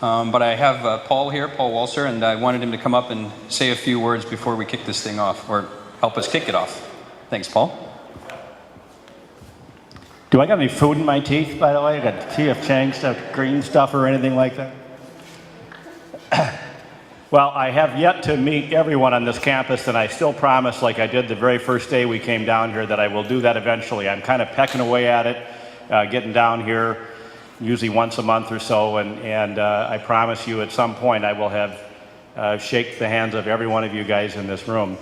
But I have Paul here, Paul Walser, and I wanted him to come up and say a few words before we kick this thing off, or help us kick it off. Thanks, Paul. Do I got any food in my teeth, by the way? I got T.F. Chang stuff, green stuff, or anything like that? Well, I have yet to meet everyone on this campus, and I still promise, like I did the very first day we came down here, that I will do that eventually. I'm kind of pecking away at it, getting down here, usually once a month or so, and I promise you at some point I will have shake the hands of every one of you guys in this room.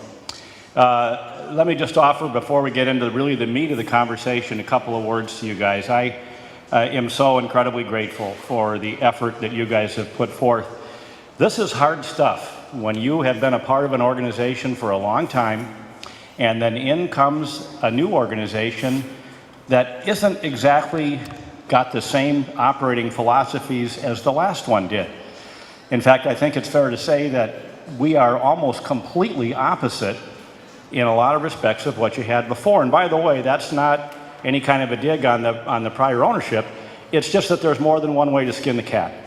Let me just offer, before we get into really the meat of the conversation, a couple of words to you guys. I am so incredibly grateful for the effort that you guys have put forth. This is hard stuff. When you have been a part of an organization for a long time, and then in comes a new organization that isn't exactly got the same operating philosophies as the last one did. In fact, I think it's fair to say that we are almost completely opposite in a lot of respects of what you had before. And by the way, that's not any kind of a dig on the prior ownership. It's just that there's more than one way to skin the cat.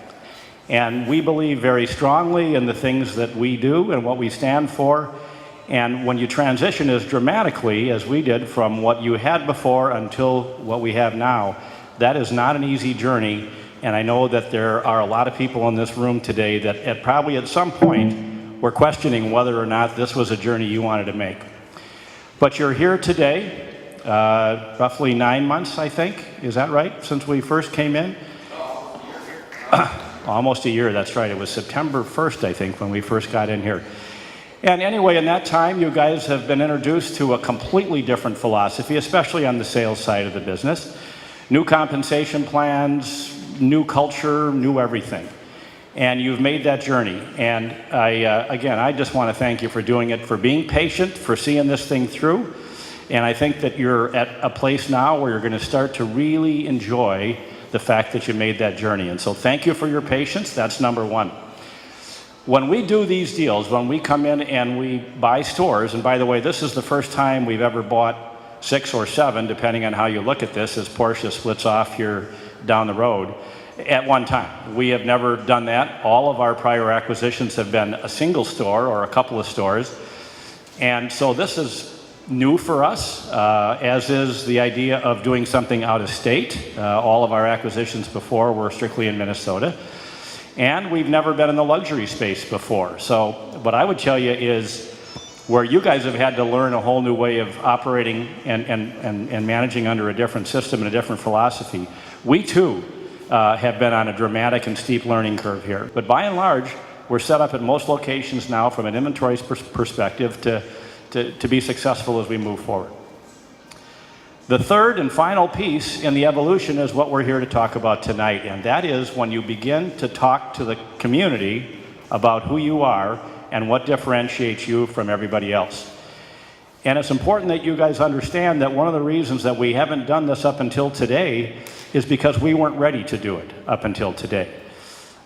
And we believe very strongly in the things that we do and what we stand for. And when you transition as dramatically as we did from what you had before until what we have now, that is not an easy journey. And I know that there are a lot of people in this room today that probably at some point were questioning whether or not this was a journey you wanted to make. But you're here today, roughly 9 months, I think. Is that right, since we first came in? Almost a year, that's right. It was September 1st, I think, when we first got in here. And anyway, in that time, you guys have been introduced to a completely different philosophy, especially on the sales side of the business. New compensation plans, new culture, new everything. And you've made that journey. And I just want to thank you for doing it, for being patient, for seeing this thing through. And I think that you're at a place now where you're going to start to really enjoy the fact that you made that journey. And so thank you for your patience. That's number one. When we do these deals, when we come in and we buy stores, and by the way, this is the first time we've ever bought 6 or 7, depending on how you look at this, as Porsche splits off here down the road, at one time. We have never done that. All of our prior acquisitions have been a single store or a couple of stores. And so this is new for us, as is the idea of doing something out of state. All of our acquisitions before were strictly in Minnesota. And we've never been in the luxury space before. So what I would tell you is where you guys have had to learn a whole new way of operating and managing under a different system and a different philosophy, we too have been on a dramatic and steep learning curve here. But by and large, we're set up at most locations now from an inventory perspective to be successful as we move forward. The third and final piece in the evolution is what we're here to talk about tonight, and that is when you begin to talk to the community about who you are and what differentiates you from everybody else. And it's important that you guys understand that one of the reasons that we haven't done this up until today is because we weren't ready to do it up until today.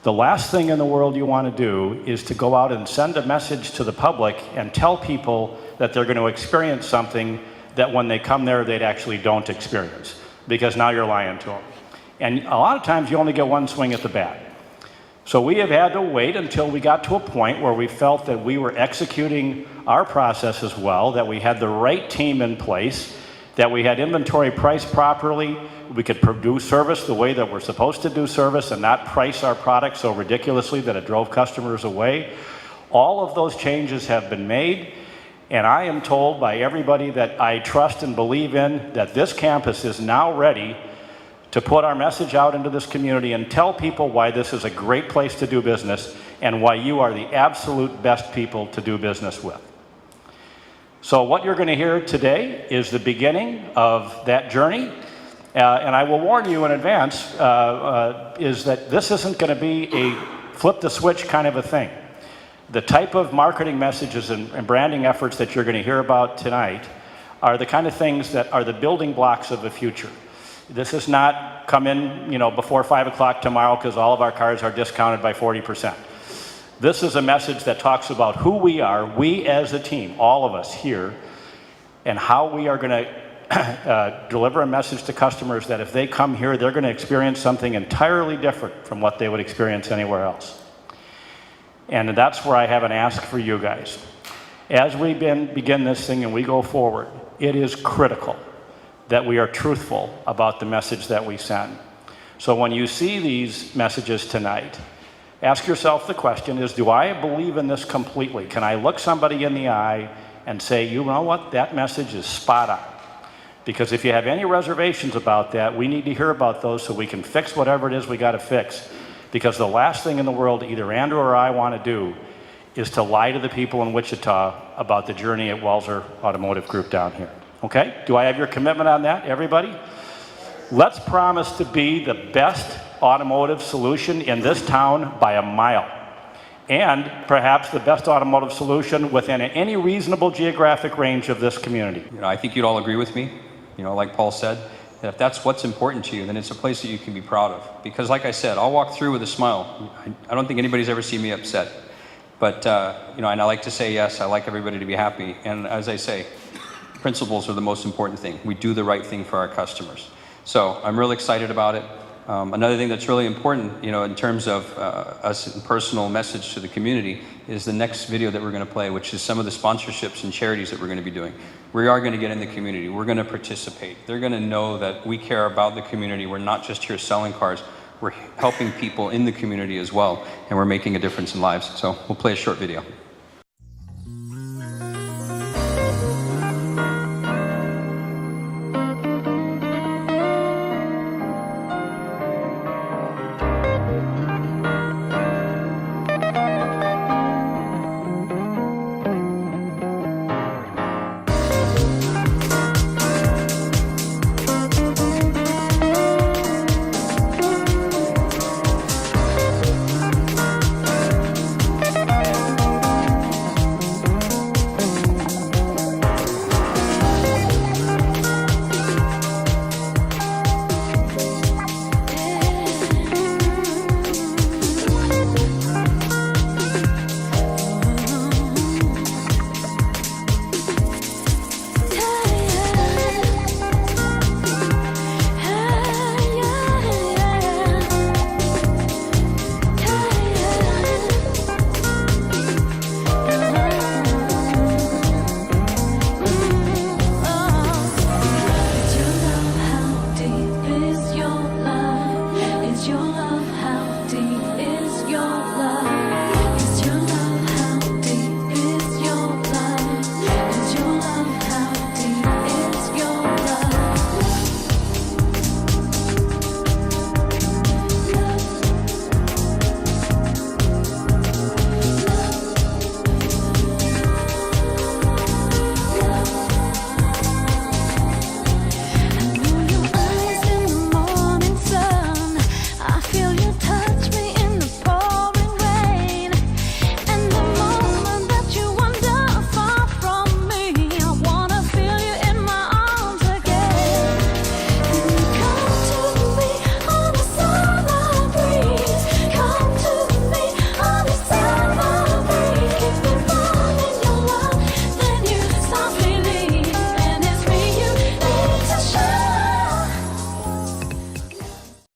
The last thing in the world you want to do is to go out and send a message to the public and tell people that they're going to experience something that when they come there, they actually don't experience, because now you're lying to them. And a lot of times you only get one swing at the bat. So we have had to wait until we got to a point where we felt that we were executing our processes well, that we had the right team in place, that we had inventory priced properly, we could do service the way that we're supposed to do service and not price our product so ridiculously that it drove customers away. All of those changes have been made, and I am told by everybody that I trust and believe in that this campus is now ready to put our message out into this community and tell people why this is a great place to do business and why you are the absolute best people to do business with. So what you're going to hear today is the beginning of that journey. And I will warn you in advance, is that this isn't going to be a flip the switch kind of a thing. The type of marketing messages and branding efforts that you're going to hear about tonight are the kind of things that are the building blocks of the future. This is not come in, before 5 o'clock tomorrow because all of our cars are discounted by 40%. This is a message that talks about who we are, we as a team, all of us here, and how we are going to deliver a message to customers that if they come here, they're going to experience something entirely different from what they would experience anywhere else. And that's where I have an ask for you guys. As we begin this thing and we go forward, it is critical that we are truthful about the message that we send. So when you see these messages tonight, ask yourself the question is, do I believe in this completely? Can I look somebody in the eye and say, you know what, that message is spot on? Because if you have any reservations about that, we need to hear about those so we can fix whatever it is we got to fix. Because the last thing in the world either Andrew or I want to do is to lie to the people in Wichita about the journey at Walser Automotive Group down here. Okay? Do I have your commitment on that, everybody? Let's promise to be the best automotive solution in this town by a mile. And perhaps the best automotive solution within any reasonable geographic range of this community. You know, I think you'd all agree with me, you know, like Paul said, that if that's what's important to you, then it's a place that you can be proud of. Because like I said, I'll walk through with a smile. I don't think anybody's ever seen me upset. But, you know, and I like to say yes, I like everybody to be happy. And as I say, principles are the most important thing. We do the right thing for our customers. So I'm really excited about it. Another thing that's really important, you know, in terms of us personal message to the community is the next video that we're going to play, which is some of the sponsorships and charities that we're going to be doing. We are going to get in the community. We're going to participate. They're going to know that we care about the community. We're not just here selling cars. We're helping people in the community as well, and we're making a difference in lives. So we'll play a short video.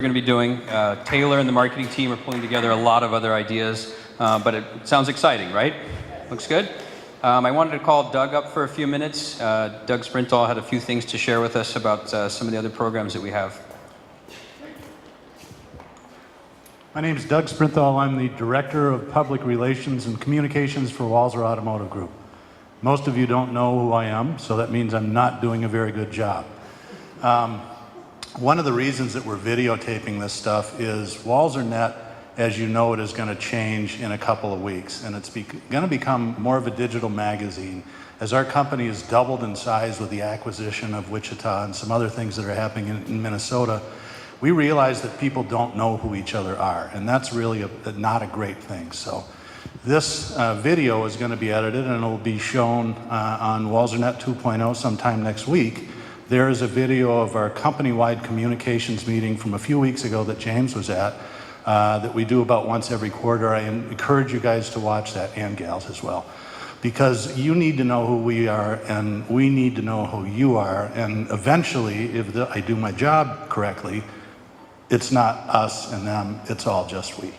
We're going to be doing. Taylor and the marketing team are pulling together a lot of other ideas, but it sounds exciting, right? Looks good. I wanted to call Doug up for a few minutes. Doug Sprinthal had a few things to share with us about some of the other programs that we have. My name is Doug Sprinthal. I'm the Director of Public Relations and Communications for Walser Automotive Group. Most of you don't know who I am, so that means I'm not doing a very good job. One of the reasons that we're videotaping this stuff is WalserNet, as you know, it is going to change in a couple of weeks, and it's going to become more of a digital magazine. As our company has doubled in size with the acquisition of Wichita and some other things that are happening in Minnesota, we realize that people don't know who each other are, and that's really not a great thing. So this video is going to be edited and it will be shown on WalserNet 2.0 sometime next week. There is a video of our company-wide communications meeting from a few weeks ago that James was at that we do about once every quarter. I encourage you guys to watch that, and gals as well. because you need to know who we are and we need to know who you are. And eventually, if I do my job correctly, it's not us and them, it's all just we.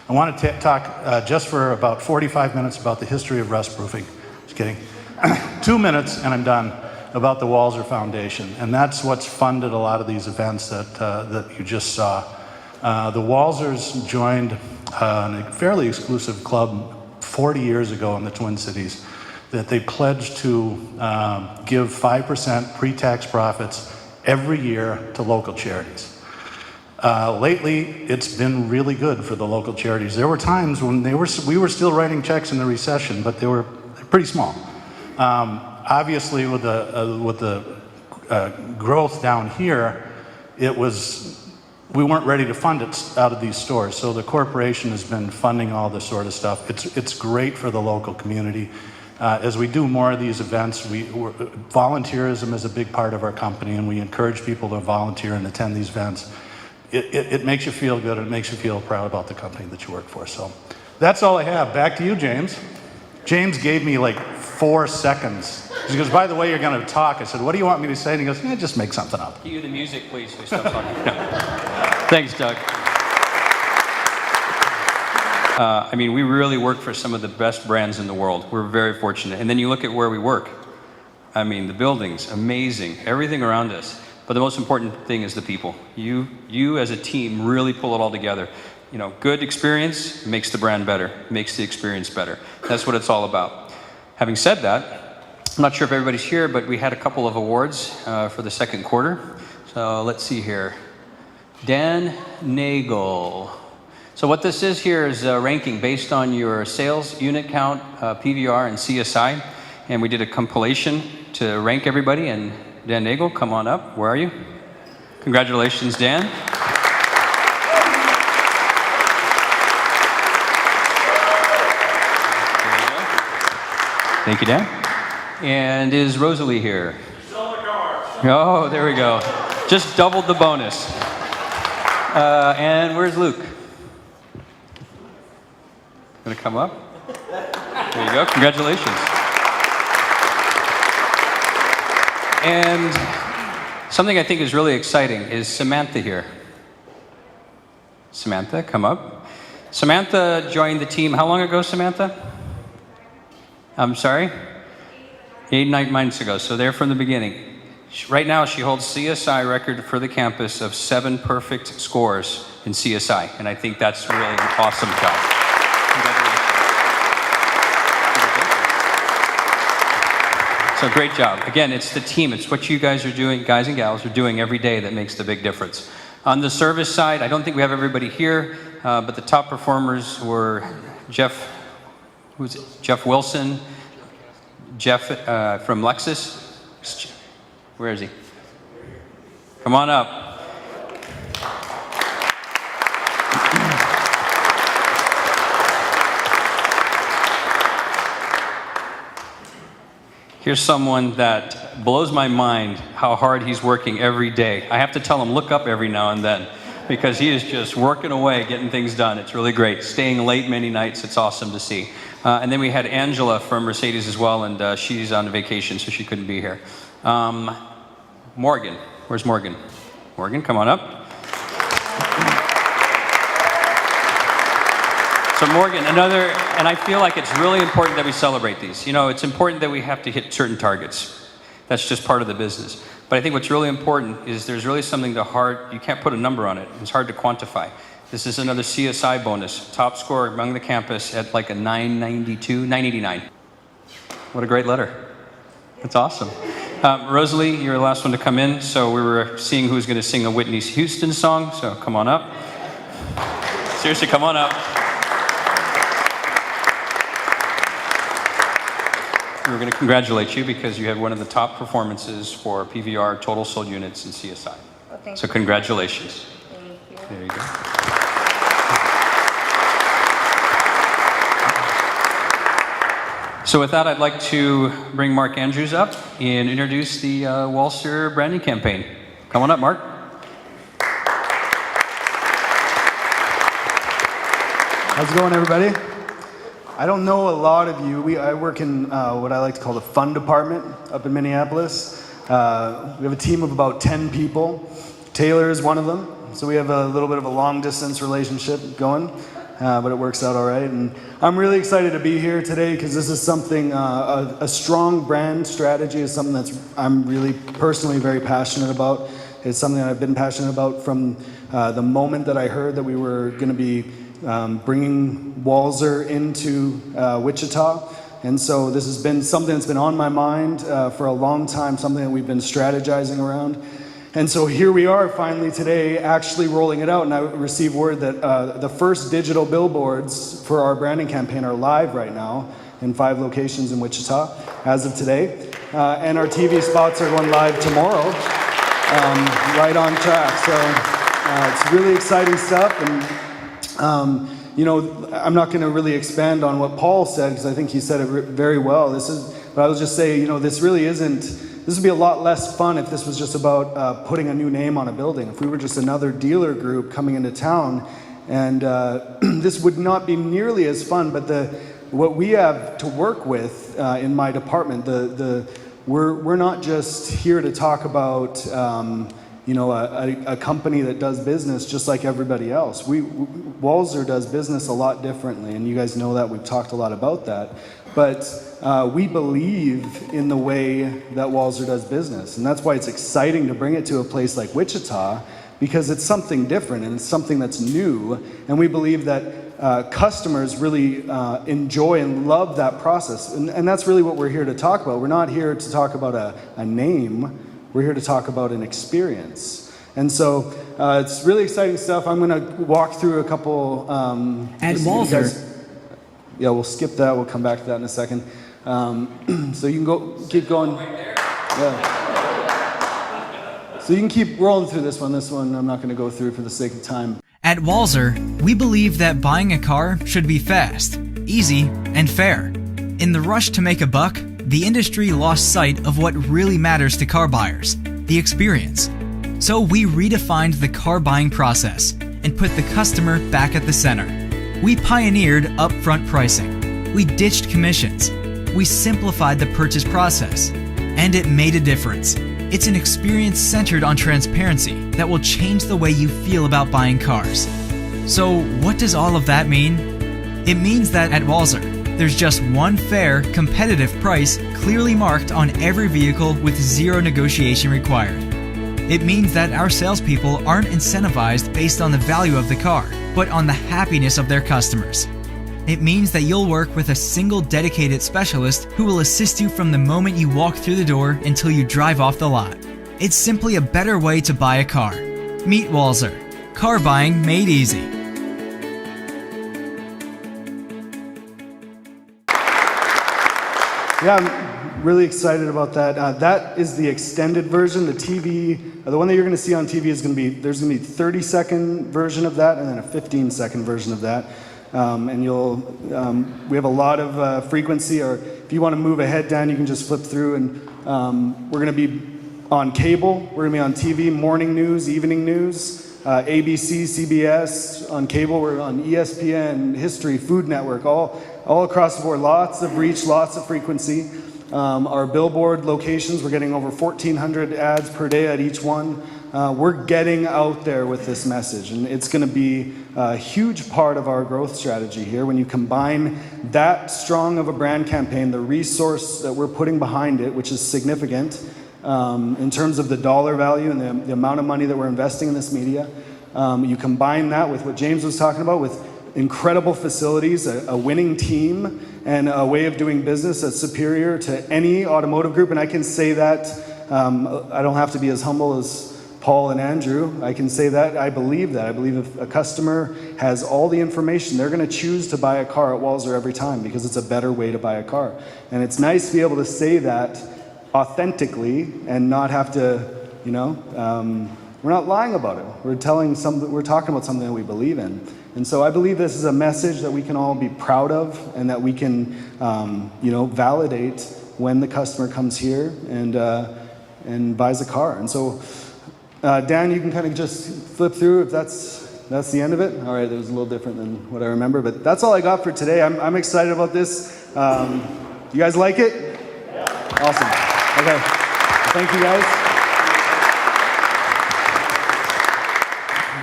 I want to talk just for about 45 minutes about the history of rust proofing. Just kidding. 2 minutes and I'm done, about the Walser Foundation. And that's what's funded a lot of these events that you just saw. The Walsers joined a fairly exclusive club 40 years ago in the Twin Cities that they pledged to give 5% pre-tax profits every year to local charities. Lately, it's been really good for the local charities. There were times when we were still writing checks in the recession, but they were pretty small. Obviously, with the growth down here, we weren't ready to fund it out of these stores. So the corporation has been funding all this sort of stuff. It's great for the local community. As we do more of these events, volunteerism is a big part of our company, and we encourage people to volunteer and attend these events. It makes you feel good, and it makes you feel proud about the company that you work for. So that's all I have. Back to you, James. James gave me like 4 seconds. He goes, by the way, you're going to talk. I said, what do you want me to say? And he goes, yeah, just make something up. Cue the music, please. So we stop talking. No. Thanks, Doug. I mean, we really work for some of the best brands in the world. We're very fortunate. And then you look at where we work. I mean, the buildings, amazing. Everything around us. But the most important thing is the people. You as a team really pull it all together. You know, good experience makes the brand better, makes the experience better. That's what it's all about. Having said that, I'm not sure if everybody's here, but we had a couple of awards for the second quarter. So let's see here. Dan Nagel. So what this is here is a ranking based on your sales, unit count, PVR, and CSI. And we did a compilation to rank everybody. And Dan Nagel, come on up. Where are you? Congratulations, Dan. There you go. Thank you, Dan. And is Rosalie here? Oh, there we go. Just doubled the bonus. And where's Luke? Gonna come up? There you go. Congratulations. And something I think is really exciting is Samantha here. Samantha, come up. Samantha joined the team. How long ago, Samantha? I'm sorry? 8-9 months ago. So there from the beginning. Right now, she holds CSI record for the campus of 7 perfect scores in CSI. And I think that's really an awesome job. Congratulations. So great job. Again, it's the team. It's what you guys are doing, guys and gals are doing every day that makes the big difference. On the service side, I don't think we have everybody here, but the top performers were Jeff Wilson, Jeff from Lexus. Where is he? Come on up. Here's someone that blows my mind how hard he's working every day. I have to tell him, look up every now and then, because he is just working away, getting things done. It's really great. Staying late many nights, it's awesome to see. And then we had Angela from Mercedes as well, and she's on vacation, so she couldn't be here. Morgan, where's Morgan? Morgan, come on up. So Morgan, and I feel like it's really important that we celebrate these. You know, it's important that we have to hit certain targets. That's just part of the business. But I think what's really important is there's really something you can't put a number on it. It's hard to quantify. This is another CSI bonus. Top score among the campus at like a 989. What a great letter. That's awesome. Rosalie, you're the last one to come in. So we were seeing who's going to sing a Whitney Houston song. So come on up. Seriously, come on up. We're going to congratulate you because you had one of the top performances for PVR total sold units in CSI. Well, so congratulations. Thank you. There you go. So with that, I'd like to bring Mark Andrews up and introduce the Walser branding campaign. Come on up, Mark. How's it going, everybody? I don't know a lot of you. I work in what I like to call the fun department up in Minneapolis. We have a team of about 10 people. Taylor is one of them. So we have a little bit of a long distance relationship going, but it works out all right. And I'm really excited to be here today because this is something, a strong brand strategy is something I'm really personally very passionate about. It's something that I've been passionate about from the moment that I heard that we were going to be bringing Walser into Wichita. And so this has been something that's been on my mind for a long time, something that we've been strategizing around. And so here we are finally today actually rolling it out, and I received word that the first digital billboards for our branding campaign are live right now in 5 locations in Wichita as of today. And our TV spots are going live tomorrow, right on track. So it's really exciting stuff. And you know, I'm not going to really expand on what Paul said because I think he said it very well. But I will just say, you know, this would be a lot less fun if this was just about putting a new name on a building. If we were just another dealer group coming into town, and this would not be nearly as fun. But what we have to work with in my department, we're not just here to talk about you know, a company that does business just like everybody else. Walser does business a lot differently, and you guys know that. We've talked a lot about that. But we believe in the way that Walser does business, and that's why it's exciting to bring it to a place like Wichita, because it's something different and it's something that's new, and we believe that customers really enjoy and love that process. And that's really what we're here to talk about. We're not here to talk about a name. We're here to talk about an experience. And so it's really exciting stuff. I'm going to walk through a couple... At Walser. Yeah, we'll skip that. We'll come back to that in a second. So you can keep going. Yeah. So you can keep rolling through this one. This one I'm not going to go through for the sake of time. At Walser, we believe that buying a car should be fast, easy, and fair. In the rush to make a buck, the industry lost sight of what really matters to car buyers, the experience. So we redefined the car buying process and put the customer back at the center. We pioneered upfront pricing. We ditched commissions. We simplified the purchase process. And it made a difference. It's an experience centered on transparency that will change the way you feel about buying cars. So what does all of that mean? It means that at Walser, there's just one fair, competitive price clearly marked on every vehicle with zero negotiation required. It means that our salespeople aren't incentivized based on the value of the car, but on the happiness of their customers. It means that you'll work with a single dedicated specialist who will assist you from the moment you walk through the door until you drive off the lot. It's simply a better way to buy a car. Meet Walser. Car buying made easy. Yeah, I'm really excited about that. That is the extended version. The TV, the one that you're going to see on TV is going to be, there's going to be a 30-second version of that and then a 15-second version of that. And we have a lot of frequency, or if you want to move ahead, Dan, you can just flip through, and we're going to be on cable, we're going to be on TV, morning news, evening news, ABC, CBS, on cable, we're on ESPN, History, Food Network, all across the board, lots of reach, lots of frequency. Our billboard locations, we're getting over 1,400 ads per day at each one. We're getting out there with this message, and it's going to be a huge part of our growth strategy here. When you combine that strong of a brand campaign, the resource that we're putting behind it, which is significant in terms of the dollar value and the amount of money that we're investing in this media, you combine that with what James was talking about, with incredible facilities, a winning team, and a way of doing business that's superior to any automotive group. And I can say that, I don't have to be as humble as Paul and Andrew. I can say that. I believe that. I believe if a customer has all the information, they're going to choose to buy a car at Walser every time because it's a better way to buy a car. And it's nice to be able to say that authentically and not have to, we're not lying about it. We're talking about something that we believe in. And so I believe this is a message that we can all be proud of, and that we can, validate when the customer comes here and buys a car. And so, Dan, you can kind of just flip through if that's that's the end of it? All right, it was a little different than what I remember, but that's all I got for today. I'm excited about this. You guys like it? Yeah. Awesome. Okay. Thank you, guys.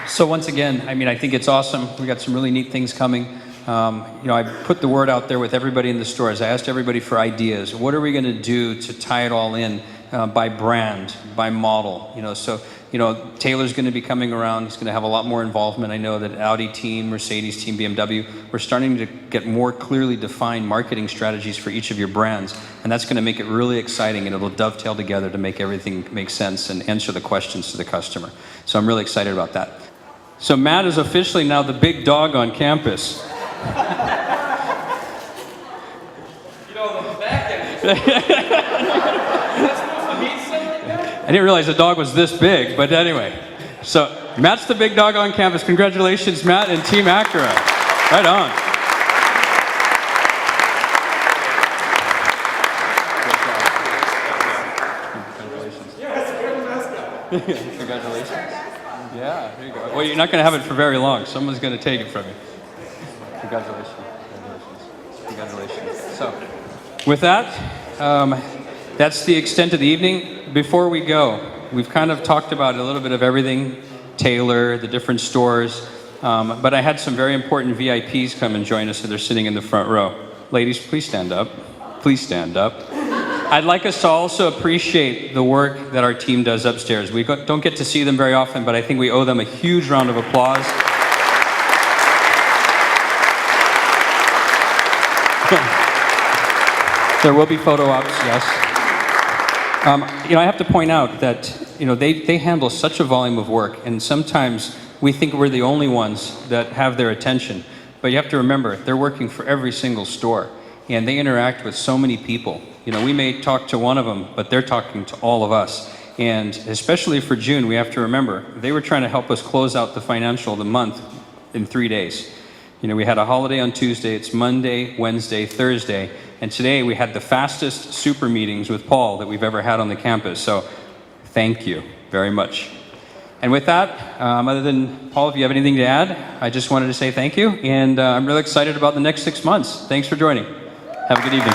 So once again, I mean, I think it's awesome. We got some really neat things coming. I put the word out there with everybody in the stores. I asked everybody for ideas. What are we going to do to tie it all in by brand, by model? Taylor's going to be coming around. He's going to have a lot more involvement. I know that Audi team, Mercedes team, BMW, we're starting to get more clearly defined marketing strategies for each of your brands. And that's going to make it really exciting, and it'll dovetail together to make everything make sense and answer the questions to the customer. So I'm really excited about that. So Matt is officially now the big dog on campus. The back end. I didn't realize the dog was this big, but anyway. So Matt's the big dog on campus. Congratulations, Matt and Team Acura. Right on. Congratulations. Congratulations. Yeah, there you go. Well, you're not going to have it for very long. Someone's going to take it from you. Congratulations. Congratulations. So, with that, that's the extent of the evening. Before we go, we've kind of talked about a little bit of everything, Taylor, the different stores, but I had some very important VIPs come and join us, so they're sitting in the front row. Ladies, please stand up. Please stand up. I'd like us to also appreciate the work that our team does upstairs. We don't get to see them very often, but I think we owe them a huge round of applause. There will be photo ops, yes. I have to point out that they handle such a volume of work, and sometimes we think we're the only ones that have their attention. But you have to remember, they're working for every single store, and they interact with so many people. We may talk to one of them, but they're talking to all of us. And especially for June, we have to remember, they were trying to help us close out the financial of the month in 3 days. We had a holiday on Tuesday, it's Monday, Wednesday, Thursday, and today we had the fastest super meetings with Paul that we've ever had on the campus. So thank you very much. And with that, other than Paul, if you have anything to add, I just wanted to say thank you. And I'm really excited about the next 6 months. Thanks for joining. Have a good evening.